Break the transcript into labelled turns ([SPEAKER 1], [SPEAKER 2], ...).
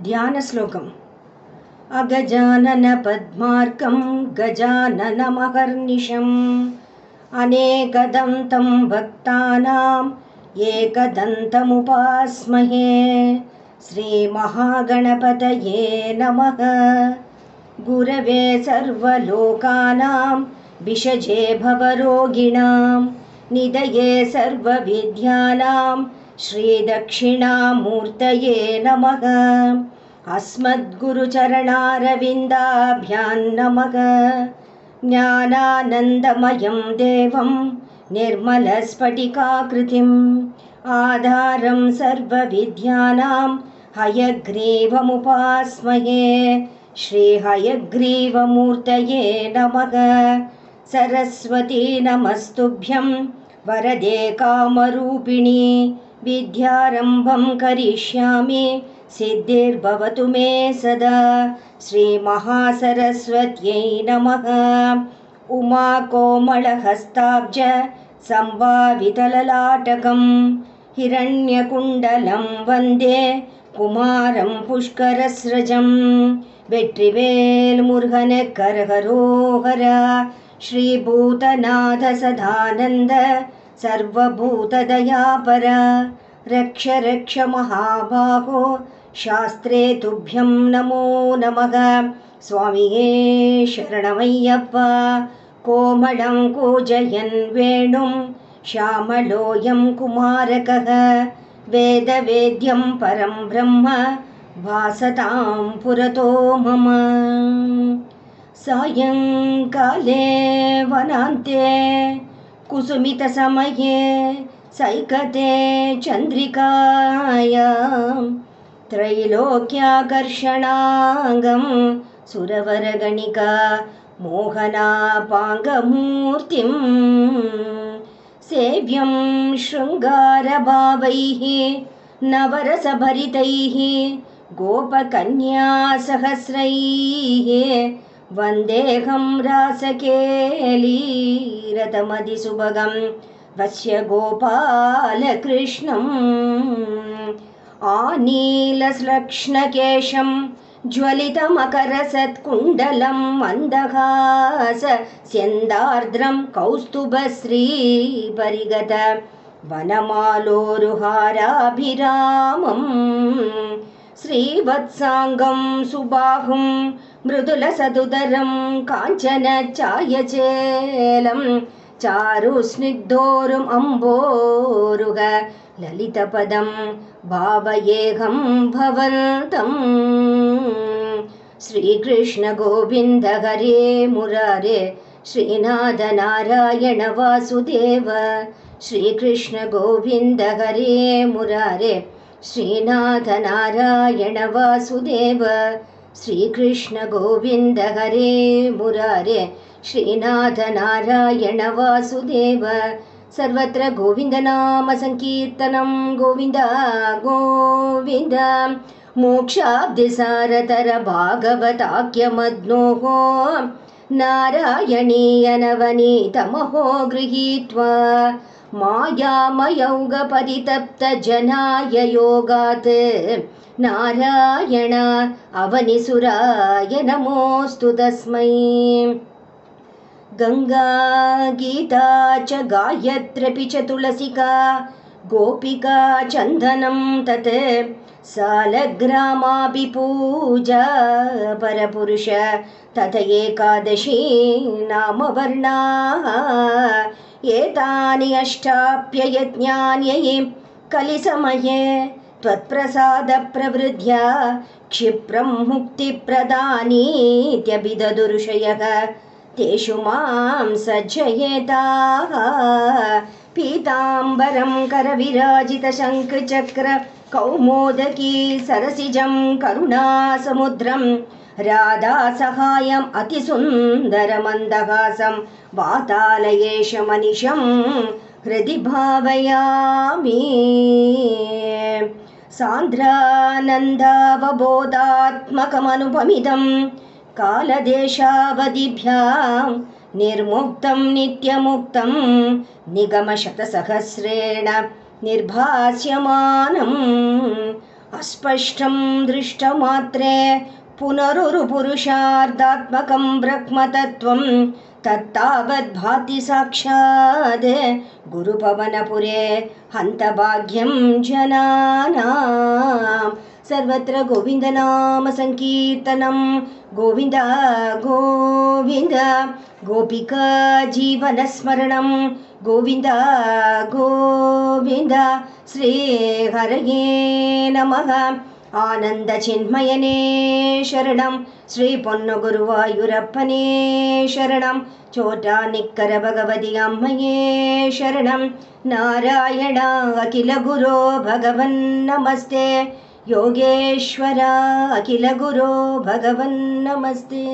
[SPEAKER 1] ध्यानश्लोकम् अगजाननपद्मार्कं गजाननमहर्निशम् अनेकदन्तं भक्तानाम् एकदन्तमुपास्महे। श्रीमहागणपतये नमः। गुरवे सर्वलोकानां विषजे भवरोगिणां निधये सर्वविद्यानां श्रीदक्षिणामूर्तये नमः। अस्मद्गुरुचरणारविन्दाभ्यां नमः। ज्ञानानन्दमयं देवं निर्मलस्फटिकाकृतिम् आधारं सर्वविद्यानां हयग्रीवमुपास्महे। श्रीहयग्रीवमूर्तये नमः। सरस्वती नमस्तुभ्यं वरदे कामरूपिणी। विद्यारम्भं करिष्यामि सिद्धिर्भवतु मे सदा। श्रीमहासरस्वत्यै नमः। उमाकोमलहस्ताब्ज सम्भावितललाटकं हिरण्यकुण्डलं वन्दे कुमारं पुष्करस्रजं। वेट्रिवेल् मुरुगनुक्कु हरोहरा। श्रीभूतनाथ सदानन्द सर्वभूतदयापरा। रक्ष रक्ष महाबाहो शास्त्रे तुभ्यं नमो नमः। स्वामिये शरणमय्यप्पा। कोमलं कूजयन् वेणुं श्यामलोऽयं कुमारकः। वेदवेद्यं परं ब्रह्म भासतां पुरतो मम। सायंकाले वनान्ते कुसुमितसमये सैकते चन्द्रिकायां त्रैलोक्याकर्षणाङ्गं सुरवरगणिका मोहनापाङ्गमूर्तिं सेव्यं शृङ्गारभावैः नवरसभरितैः गोपकन्यासहस्रैः वन्देऽहं रासकेलीरतमधिसुभगं वश्यगोपालकृष्णम्। आनीलश्लक्ष्णकेशं ज्वलितमकरसत्कुण्डलं मन्दहासस्यन्दार्द्रं कौस्तुभश्रीपरिगत वनमालोरुहाराभिरामं। श्रीवत्साङ्गं सुबाहुं मृदुलसदुदरं काञ्चनचायचेलं चारुस्निग्धोरुम् अम्बोरुह ललितपदं भावयेऽहं भवन्तम्। श्रीकृष्ण गोविन्द हरे मुरारे श्रीनाथ नारायण वासुदेव। श्रीकृष्ण गोविन्द हरे मुरारे श्रीनाथ नारायण वासुदेव। श्रीकृष्ण गोविन्द हरे मुरारे श्रीनाथ नारायण वासुदेव। सर्वत्र गोविन्द नाम संकीर्तनं गोविन्द गोविन्द। मोक्षाब्धिसारतर भागवताख्यमग्नोः नारायणीयनवनीतमहो गृहीत्वा मायामयौगपरितप्तजनाय योगात् नारायण अवनिसुराय नमोऽस्तु तस्मै। गंगा गीता च गायत्र्यपि च तुलसिका गोपिका चन्दनं तत् सालग्रामापि पूजा परपुरुष तथ एकादशी नामवर्णाः। एतानि अष्टाप्ययज्ञान्ययि कलिसमये त्वत्प्रसादप्रवृद्ध्या क्षिप्रं मुक्तिप्रदानीत्यभिददुर्षयः तेषु मां सज्जयेताः। पीताम्बरं करविराजितशङ्खचक्र कौमोदकी सरसिजं करुणासमुद्रं राधासहायम् अतिसुन्दरमन्दहासं वातालयेशमनिशं हृदि भावयामि। सान्द्रानन्दावबोधात्मकमनुपमिदं कालदेशावधिभ्यां निर्मुक्तं नित्यमुक्तं निगमशतसहस्रेण निर्भास्यमानं अस्पष्टं दृष्टमात्रे पुनरुरुपुरुषार्धात्मकं ब्रह्मतत्त्वं तत्तावद्भाति साक्षात् गुरुपवनपुरे हन्तभाग्यं जनानां सर्वत्र गोविन्दनाम संकीर्तनं गोविन्द गोविन्द गोपिका जीवनस्मरणं गोविन्द गोविन्द श्रीहरये नमः आनन्दचिन्मयने शरणं श्रीपोन्नगुरुवायुरप्पने शरणं चोटानिक्कर भगवति अम्मये शरणं नारायण अखिलगुरो भगवन्नमस्ते योगेश्वर अखिलगुरो भगवन्नमस्ते।